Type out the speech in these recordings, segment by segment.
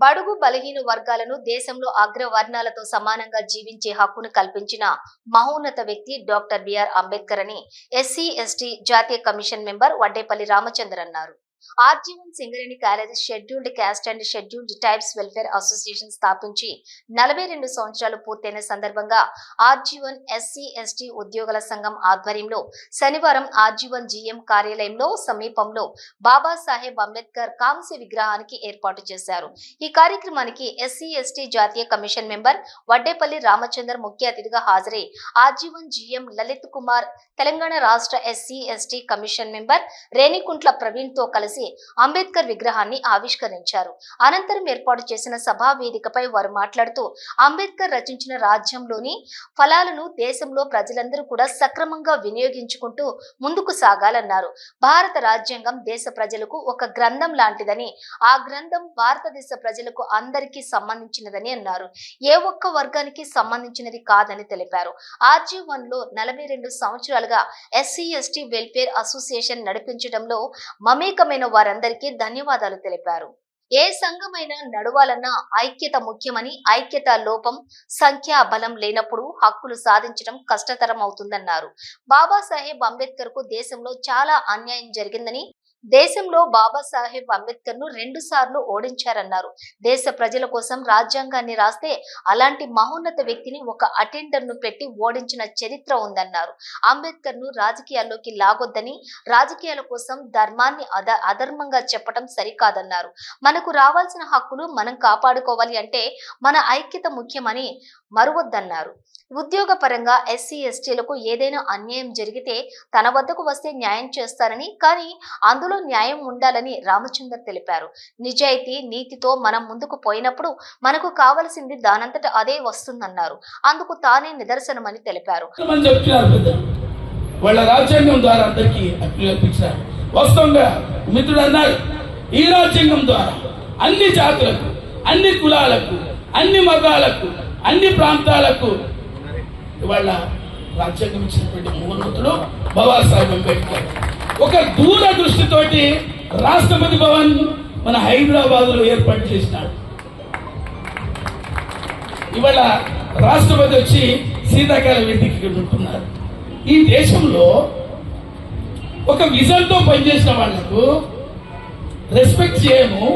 బడుగు బలహీన వర్గాలను దేశంలో అగ్రవర్ణాలతో సమానంగా జీవించే హక్కును కల్పించిన మహోన్నత వ్యక్తి డాక్టర్ బిఆర్ అంబేద్కర్ అని ఎస్సీ ఎస్టీ జాతీయ కమిషన్ మెంబర్ వడ్డేపల్లి రామచంద్ర అన్నారు. RG one Singareni college scheduled caste and scheduled tribes welfare association స్థాపించి 42 సంవత్సరాలు పూర్తయిన సందర్భంగా ఆర్జీవన్ ఎస్సీ ఎస్టీ ఉద్యోగుల సంఘం ఆధ్వర్యంలో శనివారం ఆర్జీవన్ జీఎం కార్యాలయంలో సమీపంలో బాబాసాహెబ్ అంబేద్కర్ కాంస్య విగ్రహానికి ఏర్పాటు చేశారు. ఈ కార్యక్రమానికి ఎస్సీ ఎస్టీ జాతీయ కమిషన్ మెంబర్ వడ్డేపల్లి రామచందర్ ముఖ్య అతిథిగా హాజరై ఆర్జీవన్ జీఎం లలిత్ కుమార్, తెలంగాణ రాష్ట్ర SC ST commission member Renikuntla Praveen తో కలిసి అంబేద్కర్ విగ్రహాన్ని ఆవిష్కరించారు. అనంతరం ఏర్పాటు చేసిన సభా వేదికపై వారు మాట్లాడుతూ అంబేద్కర్ రచించిన రాజ్యంలోని ఫలాలను దేశంలో ప్రజలందరూ కూడా సక్రమంగా వినియోగించుకుంటూ ముందుకు సాగాలన్నారు. భారత రాజ్యాంగం దేశ ప్రజలకు ఒక గ్రంథం లాంటిదని, ఆ గ్రంథం భారతదేశ ప్రజలకు అందరికీ సంబంధించినదని అన్నారు. ఏ ఒక్క వర్గానికి సంబంధించినది కాదని తెలిపారు. ఆర్జీవన్ లో 42 సంవత్సరాలుగా ఎస్సీ ఎస్టీ వెల్ఫేర్ అసోసియేషన్ నడిపించడంలో మమేకమైన వారందరికీ ధన్యవాదాలు తెలిపారు. ఏ సంఘమైనా నడవాలన్నా ఐక్యత ముఖ్యమని, ఐక్యత లోపం, సంఖ్యా బలం లేనప్పుడు హక్కులు సాధించడం కష్టతరం అవుతుందన్నారు. బాబాసాహెబ్ అంబేద్కర్ కు దేశంలో చాలా అన్యాయం జరిగిందని, దేశంలో బాబాసాహెబ్ అంబేద్కర్ ను 2 సార్లు ఓడించారన్నారు. దేశ ప్రజల కోసం రాజ్యాంగాన్ని రాస్తే అలాంటి మహోన్నత వ్యక్తిని ఒక అటెండర్ ను పెట్టి ఓడించిన చరిత్ర ఉందన్నారు. అంబేద్కర్ ను రాజకీయాల్లోకి లాగొద్దని, రాజకీయాల కోసం ధర్మాన్ని అధర్మంగా చెప్పడం సరికాదన్నారు. మనకు రావాల్సిన హక్కులు మనం కాపాడుకోవాలి అంటే మన ఐక్యత ముఖ్యమని మరువొద్దన్నారు. ఉద్యోగ పరంగా ఎస్సీ ఎస్టీలకు ఏదైనా అన్యాయం జరిగితే తన వద్దకు వస్తే న్యాయం చేస్తారని, కానీ అందులో న్యాయం ఉండాలని రామచందర్ తెలిపారు. నిజాయితీ, నీతితో మనం ముందుకు పోయినప్పుడు మనకు కావలసింది దానంతట అదే వస్తుందన్నారు. అందుకు తానే నిదర్శనమని తెలిపారు. వాళ్ళ రాజ్యాంగం ద్వారా అందరికీ హక్కులు కల్పించారు. వాస్తవంగా మిత్రుడు అన్నారు, ఈ రాజ్యాంగం ద్వారా అన్ని జాతులకు, అన్ని కులాలకు, అన్ని మతాలకు, అన్ని ప్రాంతాలకు ఇవాళ రాజ్యాంగం ఇచ్చినటువంటి మహోన్నతుడు బాబాసాహెబ్ అంబేద్కర్. ఒక దూరదృష్టితోటి రాష్ట్రపతి భవన్ మన హైదరాబాద్ లో ఏర్పాటు చేసినాడు. ఇవాళ రాష్ట్రపతి వచ్చి శీతాకాల వేదిక ఉంటున్నారు. ఈ దేశంలో ఒక విజన్ తో పనిచేసిన వాళ్లకు రెస్పెక్ట్ చేయము,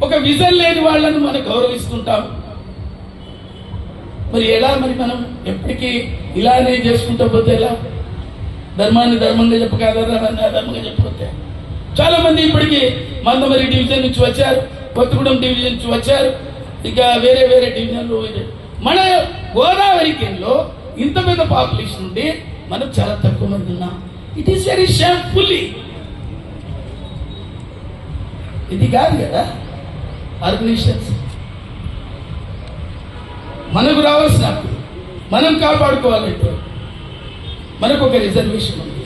ఒక విజన్ లేని వాళ్ళను మనం గౌరవిస్తుంటాం. మరి ఎలా, మరి మనం ఎప్పటికీ ఇలానే చేసుకుంటా పోతే ఎలా? ధర్మాన్ని ధర్మంగా చెప్పక అధర్మంగా చెప్పకపోతే చాలా మంది ఇప్పటికీ మందమరి డివిజన్ నుంచి వచ్చారు, కొత్తగూడెం డివిజన్ నుంచి వచ్చారు, ఇంకా వేరే వేరే డివిజన్లు. మన గోదావరి కిందలో ఇంత పెద్ద పాపులేషన్ ఉండి మనం చాలా తక్కువ మంది ఉన్నాం. It is very shamefully. ఇది కాదు కదా ఆర్గనైజేషన్స్. మనకు రావాల్సిన మనం కాపాడుకోవాలంటే మనకు ఒక రిజర్వేషన్ ఉంది.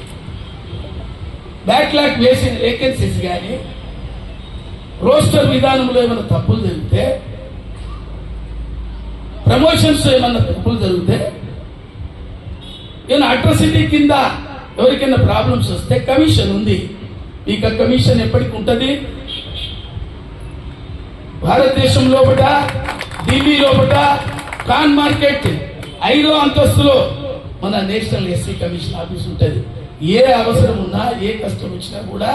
బ్యాక్లాగ్ వేకెన్సీస్ కానీ రోస్టర్ విధానంలో ఏమైనా తప్పులు జరిగితే, ప్రమోషన్స్ ఏమన్నా తప్పులు జరిగితే, ఏమైనా అట్రాసిటీ కింద ఎవరికైనా ప్రాబ్లమ్స్ వస్తే కమిషన్ ఉంది. ఇక కమిషన్ ఎప్పటికి ఉంటుంది. భారతదేశం లోపల, ఢిల్లీ లోపల, కాన్ మార్కెట్ 5వ అంతస్తులో మన నేషనల్ ఎస్సీ కమిషన్ ఆఫీస్ ఉంటుంది. ఏ అవసరం ఉన్నా, ఏ కష్టం వచ్చినా కూడా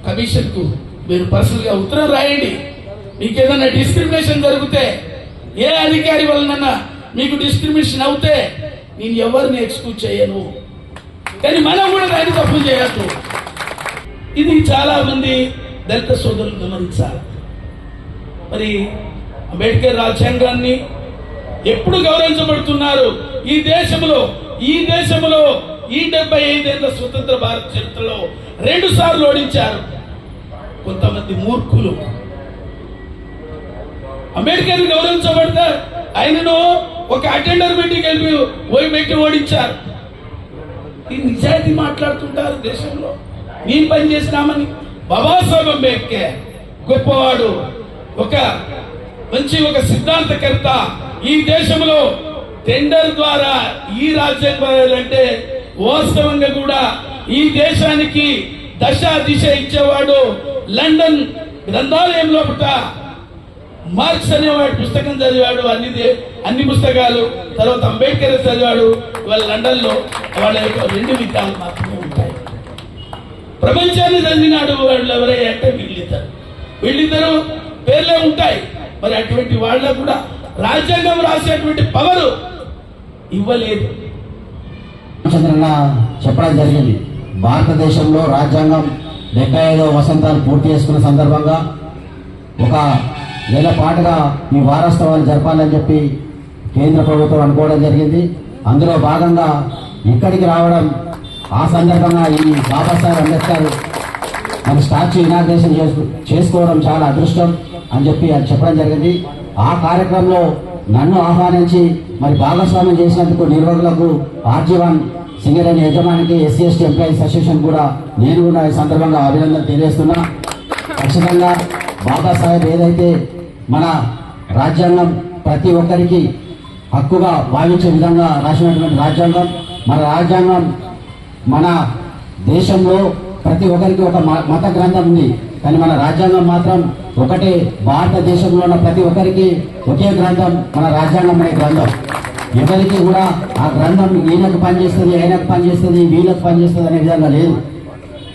కమిషన్ కు మీరు పర్సనల్ గా ఉత్తరం రాయండి. మీకు ఏదైనా డిస్క్రిమినేషన్ జరిగితే, ఏ అధికారి వలన మీకు డిస్క్రిమినేషన్ అవుతే నేను ఎవరిని ఎక్స్క్యూజ్ చేయను, కానీ మనం కూడా దాన్ని తప్పులు చేయొద్దు. ఇది చాలా మంది దళిత సోదరులు గమనించాలి. మరి అంబేద్కర్ రాజ్యాంగాన్ని ఎప్పుడు గౌరవించబడుతున్నారు ఈ దేశంలో? ఈ 75 ఏళ్ల స్వతంత్ర భారత చరిత్రలో 2 సార్లు ఓడించారు కొంతమంది మూర్ఖులు. అంబేద్కర్ గౌరవించబడితే ఆయనను ఒక అటెండర్ పెట్టి ఓడించారు. ఈ నిజాయితీ మాట్లాడుతుంటారు దేశంలో. మేము పని చేసినామని. బాబాసాహెబ్ అంబేద్కర్ గొప్పవాడు, ఒక సిద్ధాంతకర్త. ఈ దేశంలో టెండర్ ద్వారా ఈ రాజ్యాంగం అంటే వాస్తవంగా కూడా ఈ దేశానికి దశ దిశ ఇచ్చేవాడు. లండన్ గ్రంథాలయం లోపల మార్క్స్ అనేవాడు పుస్తకం చదివాడు, అన్ని పుస్తకాలు. తర్వాత అంబేద్కర్ చదివాడు. వాళ్ళ లండన్లో వాళ్ళ యొక్క 2 విధాలు మాత్రమే ఉంటాయి. ప్రపంచాన్ని చదివినాడు వాళ్ళు ఎవరై అంటే వీళ్ళిద్దరు పేర్లే ఉంటాయి. మరి అటువంటి వాళ్ళకు కూడా రాజ్యాంగం రాసేటువంటి పవరు ఇవ్వలేదు. చంద్రన్న చెప్పడం జరిగింది, భారతదేశంలో రాజ్యాంగం 75వ వసంతాలు పూర్తి చేసుకున్న సందర్భంగా ఒక నెల పాటుగా ఈ వారోత్సవాలు జరపాలని చెప్పి కేంద్ర ప్రభుత్వం అనుకోవడం జరిగింది. అందులో భాగంగా ఇక్కడికి రావడం, ఆ సందర్భంగా ఈ బాబాసాహెబ్ అంబేద్కర్ మన స్టాచ్యూ ఇనాగ్రేషన్ చేసుకోవడం చాలా అదృష్టం అని చెప్పి అది చెప్పడం జరిగింది. ఆ కార్యక్రమంలో నన్ను ఆహ్వానించి మరి భాగస్వామ్యం చేసినందుకు నిర్వాహకులకు ఆర్జీవన్ సింగరేణి యజమానికి ఎస్సీ ఎస్టీ ఎంప్లాయీస్ అసోసియేషన్ కూడా నేను కూడా ఈ సందర్భంగా అభినందన తెలియజేస్తున్నా. ఖచ్చితంగా బాబాసాహెబ్ ఏదైతే మన రాజ్యాంగం ప్రతి ఒక్కరికి హక్కుగా భావించే విధంగా రాసినటువంటి రాజ్యాంగం, మన రాజ్యాంగం మన దేశంలో ప్రతి ఒక్కరికి ఒక మత గ్రంథం ఉంది, కానీ మన రాజ్యాంగం మాత్రం ఒకటే. భారతదేశంలో ఉన్న ప్రతి ఒక్కరికి ఒకే గ్రంథం మన రాజ్యాంగం అనే గ్రంథం. ఎవరికి కూడా ఆ గ్రంథం ఈయనకు పనిచేస్తుంది, ఆయనకు పనిచేస్తుంది, వీళ్ళకు పనిచేస్తుంది అనే విధంగా లేదు.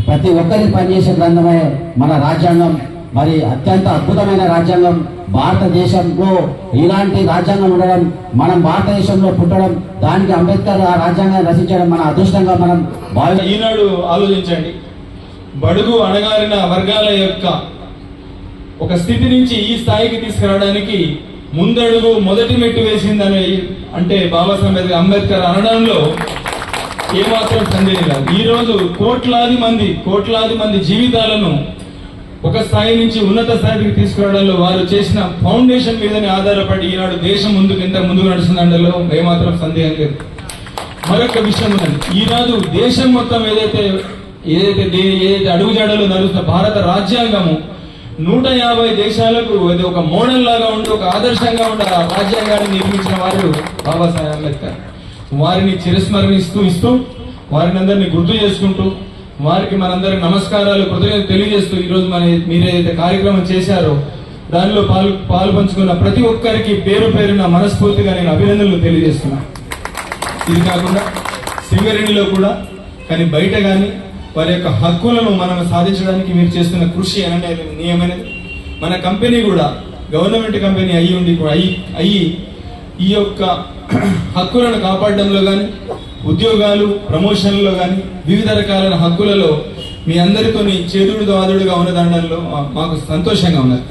ప్రతి ఒక్కరికి పనిచేసే గ్రంథమే మన రాజ్యాంగం. మరి అత్యంత అద్భుతమైన రాజ్యాంగం. భారతదేశంలో ఇలాంటి రాజ్యాంగం ఉండడం, మనం భారతదేశంలో పుట్టడం, దానికి అంబేద్కర్ ఆ రాజ్యాంగాన్ని రచించడం మన అదృష్టంగా మనం ఈనాడు ఆలోచించండి. బడుగు అణగారిన వర్గాల యొక్క ఒక స్థితి నుంచి ఈ స్థాయికి తీసుకురావడానికి ముందడుగు మొదటి మెట్టు వేసిందని అంటే బాబాసాహెబ్ అంబేద్కర్ అనడంలో ఏమాత్రం సందేహం లేదు. ఈరోజు కోట్లాది మంది జీవితాలను ఒక స్థాయి నుంచి ఉన్నత స్థాయికి తీసుకురావడంలో వారు చేసిన ఫౌండేషన్ మీదనే ఆధారపడి ఈనాడు దేశం ఎంత ముందుకు నడుస్తుందండలో ఏమాత్రం సందేహం లేదు. మరొక విషయం ఉన్నది, ఈనాడు దేశం మొత్తం ఏదైతే అడుగుజాడలో నడుస్తున్న భారత రాజ్యాంగము 150 దేశాలకు అది ఒక మోడల్ లాగా ఉండి, ఒక ఆదర్శంగా ఉండి ఆ రాజ్యాంగాన్ని నిర్మించిన వారు బాబాసాహెబ్ అంబేద్కర్. వారిని చిరస్మరణిస్తూ వారిని అందరినీ గుర్తు చేసుకుంటూ వారికి మనందరికి నమస్కారాలు, కృతజ్ఞతలు తెలియజేస్తూ ఈరోజు మీరేదైతే కార్యక్రమం చేశారో దానిలో పాలు పంచుకున్న ప్రతి ఒక్కరికి పేరు పేరున మనస్ఫూర్తిగా నేను అభినందనలు తెలియజేస్తున్నా. ఇది కాకుండా సింగరేణిలో కూడా కానీ బయట కానీ వారి యొక్క హక్కులను మనం సాధించడానికి మీరు చేస్తున్న కృషి అనేది నియమైనది. మన కంపెనీ కూడా గవర్నమెంట్ కంపెనీ అయ్యి ఈ యొక్క హక్కులను కాపాడడంలో కానీ ఉద్యోగాలు ప్రమోషన్లలో కానీ వివిధ రకాలైన హక్కులలో మీ అందరితో చేదుడు వాదుడుగా ఉన్నదండంలో మాకు సంతోషంగా ఉన్నది.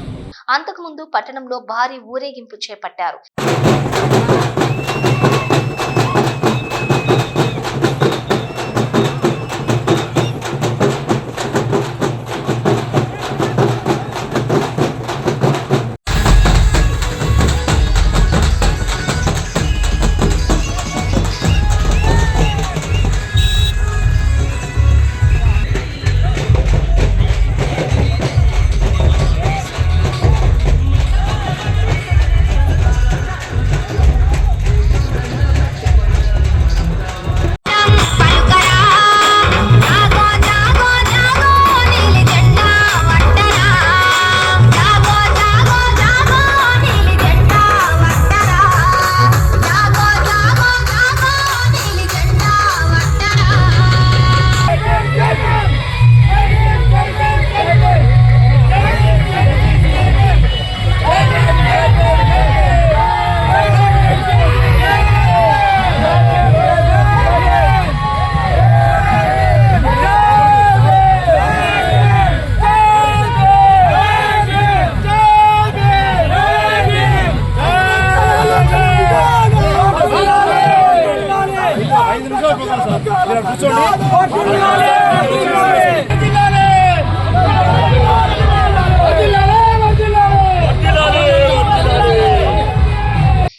అంతకుముందు పట్టణంలో భారీ ఊరేగింపు చేపట్టారు.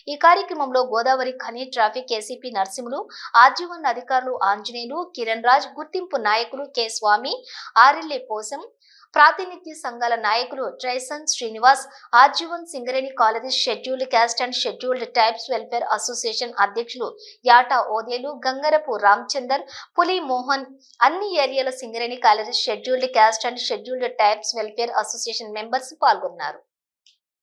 ఈ కార్యక్రమంలో Godavarikhani traffic ACP Narasimhulu, RG one అధికారులు ఆంజనేయులు, కిరణ్ రాజ్, గుర్తింపు నాయకులు కె స్వామి, ఆర్ఎల్ఏ పోసం, ప్రాతినిధ్య సంఘాల నాయకులు ట్రైసన్ Srinivas, RG one Singareni college scheduled caste and scheduled tribes welfare association అధ్యక్షులు యాటా ఓదేలు, గంగరపు రామచందర్, పులి మోహన్, అన్ని ఏరియాల Singareni college scheduled caste and scheduled tribes welfare association members పాల్గొన్నారు.